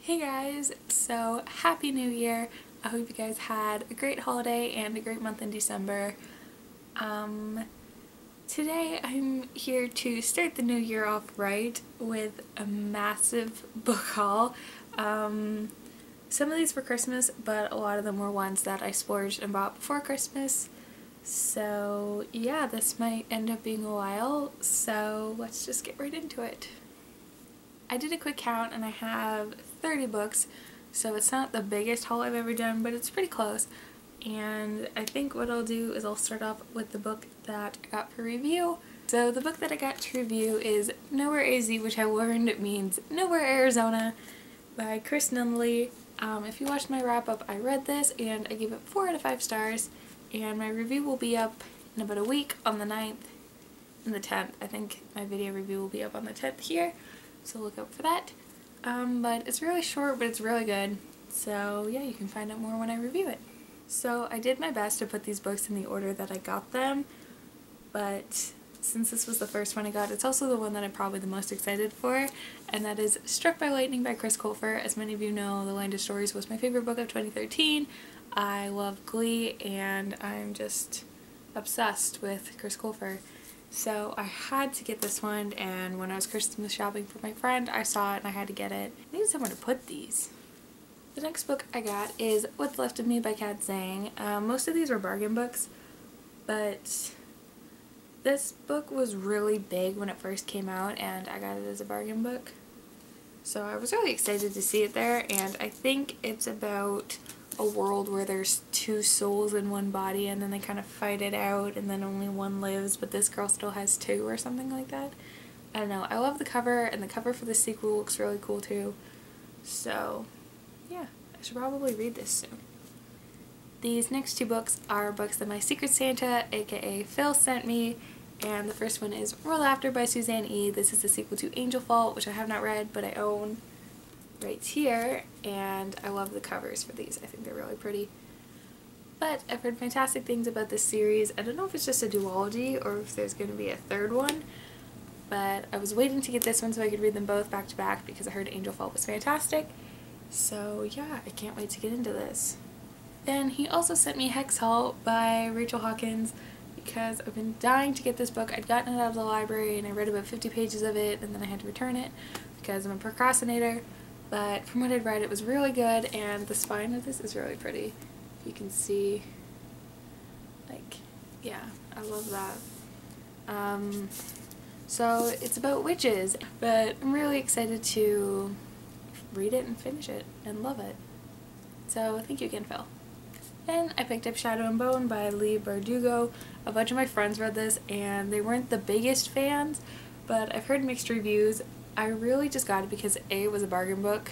Hey guys, so happy new year. I hope you guys had a great holiday and a great month in December. Today I'm here to start the new year off right with a massive book haul. Some of these were Christmas, but a lot of them were ones that I splurged and bought before Christmas. So yeah, this might end up being a while, so let's just get right into it. I did a quick count and I have 30 books, so it's not the biggest haul I've ever done, but it's pretty close. And I think what I'll do is I'll start off with the book that I got for review. So the book that I got to review is Nowhere AZ, which I learned means Nowhere Arizona, by Chris Nunley. If you watched my wrap up, I read this and I gave it 4 out of 5 stars, and my review will be up in about a week on the 9th and the 10th. I think my video review will be up on the 10th here, so look out for that. But it's really short, but it's really good, so yeah, you can find out more when I review it. So I did my best to put these books in the order that I got them, but since this was the first one I got, it's also the one that I'm probably the most excited for, and that is Struck by Lightning by Chris Colfer. As many of you know, The Land of Stories was my favorite book of 2013. I love Glee, and I'm just obsessed with Chris Colfer. So I had to get this one, and when I was Christmas shopping for my friend, I saw it and I had to get it. I need somewhere to put these. The next book I got is What's Left of Me by Kat Zhang. Most of these were bargain books, but this book was really big when it first came out and I got it as a bargain book. So I was really excited to see it there, and I think it's about a world where there's 2 souls in one body and then they kind of fight it out and then only one lives, but this girl still has 2 or something like that. I don't know. I love the cover, and the cover for the sequel looks really cool too. So yeah, I should probably read this soon. These next 2 books are books that my Secret Santa, aka Phil, sent me, and the first one is Roll After by Suzanne E. This is the sequel to Angel Fault, which I have not read, but I own right here, and I love the covers for these. I think they're really pretty. But I've heard fantastic things about this series. I don't know if it's just a duology or if there's going to be a third one, but I was waiting to get this one so I could read them both back to back because I heard Angel Fault was fantastic. So yeah, I can't wait to get into this. Then he also sent me Hex Hall by Rachel Hawkins because I've been dying to get this book. I'd gotten it out of the library and I read about 50 pages of it and then I had to return it because I'm a procrastinator. But from what I'd read, it was really good, and the spine of this is really pretty. You can see, like, yeah, I love that. So it's about witches, but I'm really excited to read it and finish it and love it. So thank you again, Phil. Then I picked up Shadow and Bone by Leigh Bardugo. A bunch of my friends read this and they weren't the biggest fans, but I've heard mixed reviews. I really just got it because A, it was a bargain book,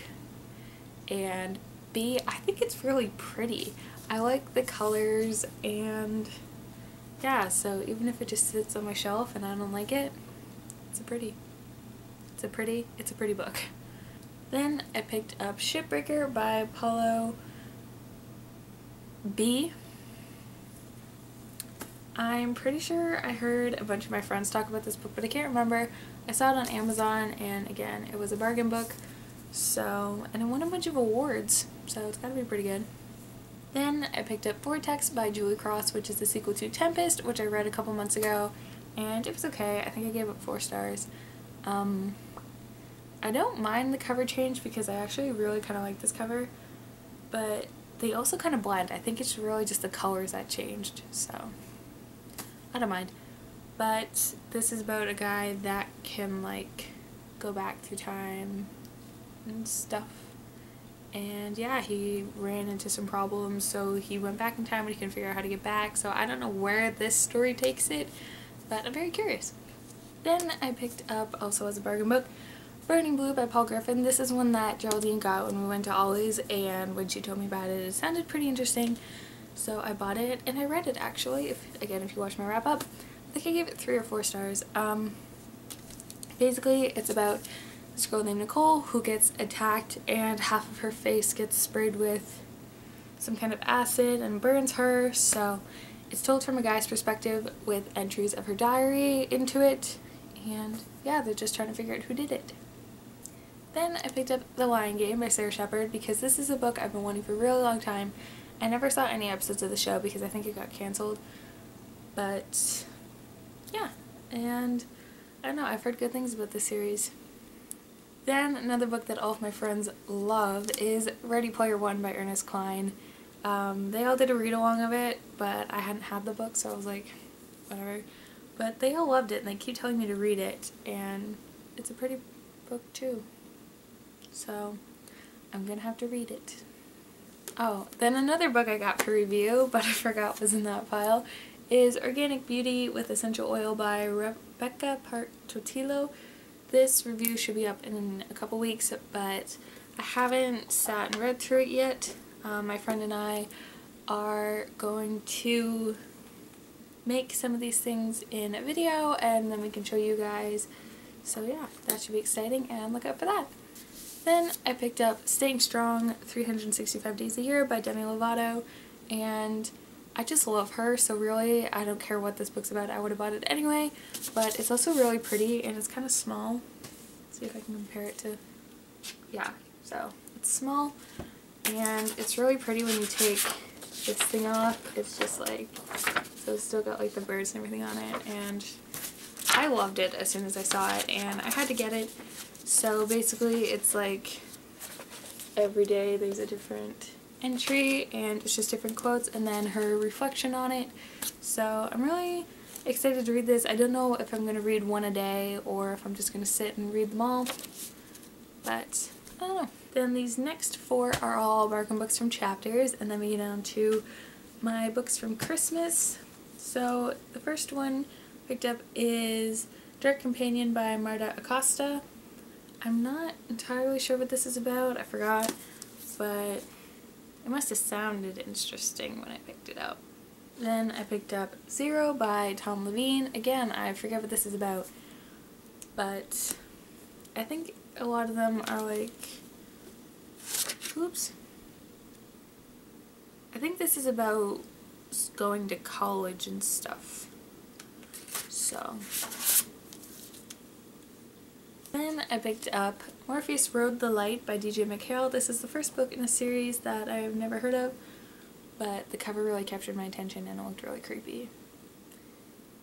and B, I think it's really pretty. I like the colors, and yeah, so even if it just sits on my shelf and I don't like it, it's a pretty book. Then I picked up Shipbreaker by Paulo B. I'm pretty sure I heard a bunch of my friends talk about this book, but I can't remember. I saw it on Amazon, and again, it was a bargain book, so, and it won a bunch of awards, so it's gotta be pretty good. Then I picked up Vortex by Julie Cross, which is the sequel to Tempest, which I read a couple months ago, and it was okay. I think I gave it 4 stars. I don't mind the cover change because I actually really kind of like this cover, but they also kind of blend. I think it's really just the colors that changed, so I don't mind. But this is about a guy that can, like, go back through time and stuff. And yeah, he ran into some problems, so he went back in time and he couldn't figure out how to get back. So I don't know where this story takes it, but I'm very curious. Then I picked up, also as a bargain book, Burning Blue by Paul Griffin. This is one that Geraldine got when we went to Ollie's, and when she told me about it, it sounded pretty interesting. So I bought it, and I read it actually, if you watch my wrap up. I think I gave it 3 or 4 stars. Basically, it's about this girl named Nicole who gets attacked and half of her face gets sprayed with some kind of acid and burns her. So it's told from a guy's perspective with entries of her diary into it, and yeah, they're just trying to figure out who did it. Then I picked up The Lion Game by Sarah Shepard because this is a book I've been wanting for a really long time. I never saw any episodes of the show because I think it got canceled. But yeah, and I don't know, I've heard good things about this series. Then another book that all of my friends love is Ready Player One by Ernest Cline. They all did a read-along of it, but I hadn't had the book, so I was like, whatever. But they all loved it, and they keep telling me to read it, and it's a pretty book too. So I'm gonna have to read it. Oh, then another book I got for review, but I forgot was in that pile, is Organic Beauty with Essential Oil by Rebecca Portillo. This review should be up in a couple weeks, but I haven't sat and read through it yet. My friend and I are going to make some of these things in a video, and then we can show you guys. So yeah, that should be exciting, and look out for that. Then I picked up Staying Strong 365 Days a Year by Demi Lovato, and I just love her, so really I don't care what this book's about, I would have bought it anyway, but it's also really pretty and it's kind of small. Let's see if I can compare it to, yeah, so it's small and it's really pretty when you take this thing off. It's just like, so it's still got like the birds and everything on it, and I loved it as soon as I saw it and I had to get it. So basically it's like every day there's a different entry and it's just different quotes and then her reflection on it. So I'm really excited to read this. I don't know if I'm going to read one a day or if I'm just going to sit and read them all, but I don't know. Then these next four are all bargain books from Chapters, and then we get down to my books from Christmas. So the first one picked up is Dark Companion by Marta Acosta. I'm not entirely sure what this is about, I forgot, but it must have sounded interesting when I picked it up. Then I picked up Zero by Tom Levine. Again, I forget what this is about, but I think a lot of them are like, oops. I think this is about going to college and stuff. So then I picked up Morpheus Rode the Light by DJ McHale. This is the first book in a series that I've never heard of, but the cover really captured my attention and it looked really creepy.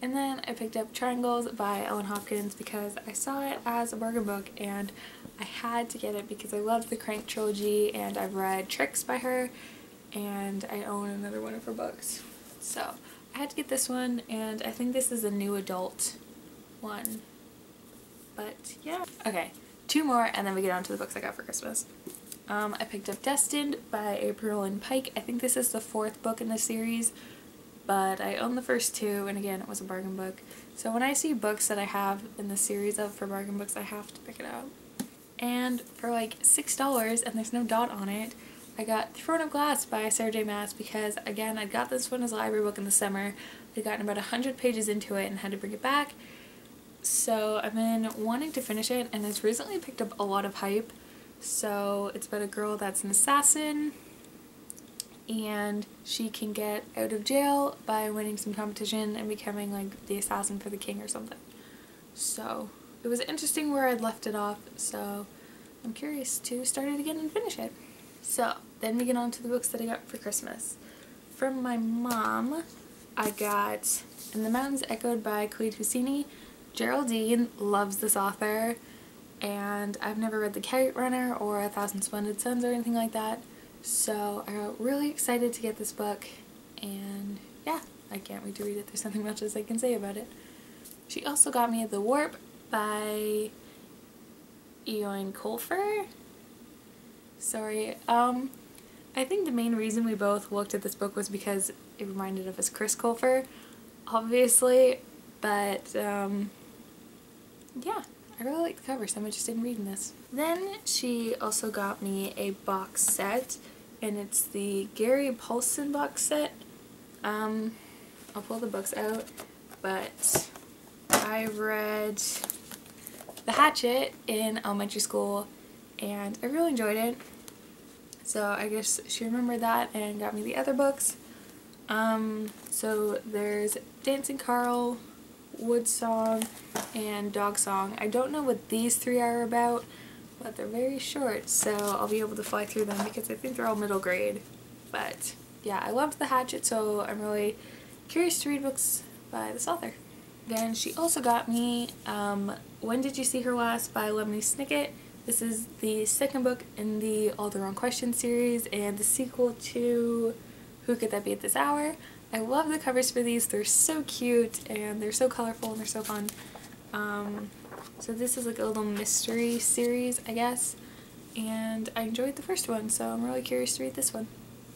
And then I picked up Triangles by Ellen Hopkins because I saw it as a bargain book and I had to get it because I loved the Crank trilogy and I've read Tricks by her and I own another one of her books. So I had to get this one, and I think this is a new adult one. But yeah. Okay, two more and then we get on to the books I got for Christmas. I picked up Destined by April and Pike. I think this is the fourth book in the series, but I own the first two, and again, it was a bargain book. So when I see books that I have in the series of for bargain books, I have to pick it up. And for like $6, and there's no dot on it, I got Throne of Glass by Sarah J. Maas because, again, I got this one as a library book in the summer. I'd gotten about 100 pages into it and had to bring it back. So I've been wanting to finish it, and it's recently picked up a lot of hype. So it's about a girl that's an assassin, and she can get out of jail by winning some competition and becoming like the assassin for the king or something. So it was interesting where I'd left it off, so I'm curious to start it again and finish it. So then we get on to the books that I got for Christmas. From my mom, I got In the Mountains Echoed by Khalid Hosseini. Geraldine loves this author, and I've never read The Kite Runner or A Thousand Splendid Suns or anything like that, so I got really excited to get this book, and yeah, I can't wait to read it. There's nothing much else I can say about it. She also got me The Warp by Eoin Colfer. Sorry, I think the main reason we both looked at this book was because it reminded of us Chris Colfer, obviously, but yeah, I really like the cover, so I'm interested in reading this. Then she also got me a box set, and it's the Gary Paulson box set. I'll pull the books out, but I read The Hatchet in elementary school, and I really enjoyed it. So I guess she remembered that and got me the other books. So there's Dancing Carl, Wood Song, and Dog Song. I don't know what these three are about, but they're very short, so I'll be able to fly through them because I think they're all middle grade. But yeah, I loved The Hatchet, so I'm really curious to read books by this author. Then she also got me When Did You See Her Last by Lemony Snicket. This is the second book in the All the Wrong Questions series and the sequel to Who Could That Be at This Hour. I love the covers for these. They're so cute and they're so colorful and they're so fun. So this is like a little mystery series, I guess, and I enjoyed the first one, so I'm really curious to read this one.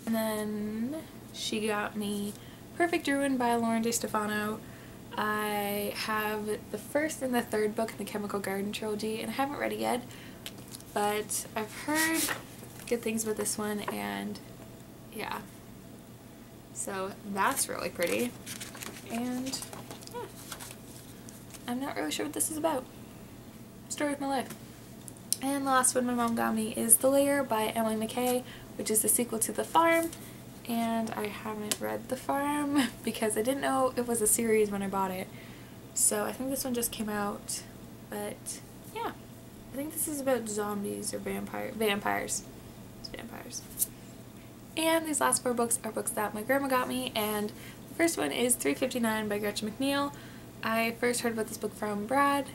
And then she got me Perfect Ruin by Lauren DeStefano. I have the first and the third book in the Chemical Garden trilogy, and I haven't read it yet, but I've heard good things about this one, and yeah. So that's really pretty, and yeah. I'm not really sure what this is about. Story of my life. And the last one my mom got me is The Lair by Emily McKay, which is the sequel to The Farm, and I haven't read The Farm because I didn't know it was a series when I bought it. So I think this one just came out, but yeah. I think this is about zombies or vampires. It's vampires. And these last 4 books are books that my grandma got me, and the first one is 359 by Gretchen McNeil. I first heard about this book from Brad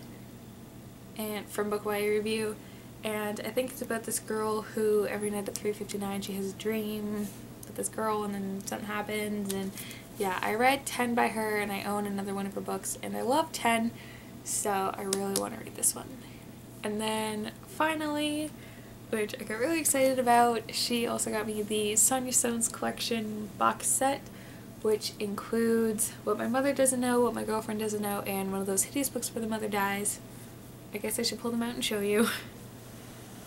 and from Book YA Review, and I think it's about this girl who every night at 3:59 she has a dream with this girl and then something happens, and yeah, I read 10 by her and I own another one of her books and I love 10, so I really want to read this one. And then finally, which I got really excited about, she also got me the Sonia Stone's Collection box set, which includes What My Mother Doesn't Know, What My Girlfriend Doesn't Know, and one of those hideous books where the mother dies. I guess I should pull them out and show you.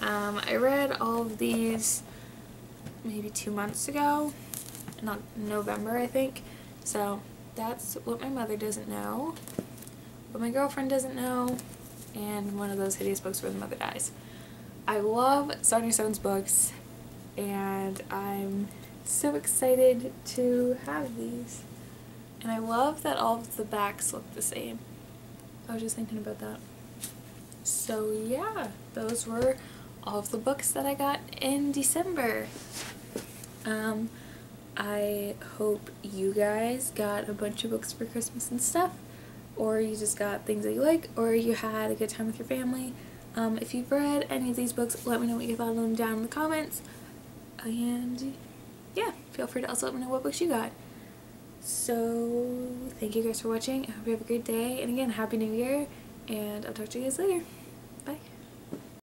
I read all of these maybe 2 months ago, not November I think, so that's What My Mother Doesn't Know, What My Girlfriend Doesn't Know, and one of those hideous books where the mother dies. I love Sonia Stone's books, and I'm so excited to have these. And I love that all of the backs look the same. I was just thinking about that. So yeah, those were all of the books that I got in December. I hope you guys got a bunch of books for Christmas and stuff, or you just got things that you like, or you had a good time with your family. If you've read any of these books, let me know what you thought of them down in the comments. And yeah, feel free to also let me know what books you got. So thank you guys for watching. I hope you have a great day, and again, Happy New Year, and I'll talk to you guys later.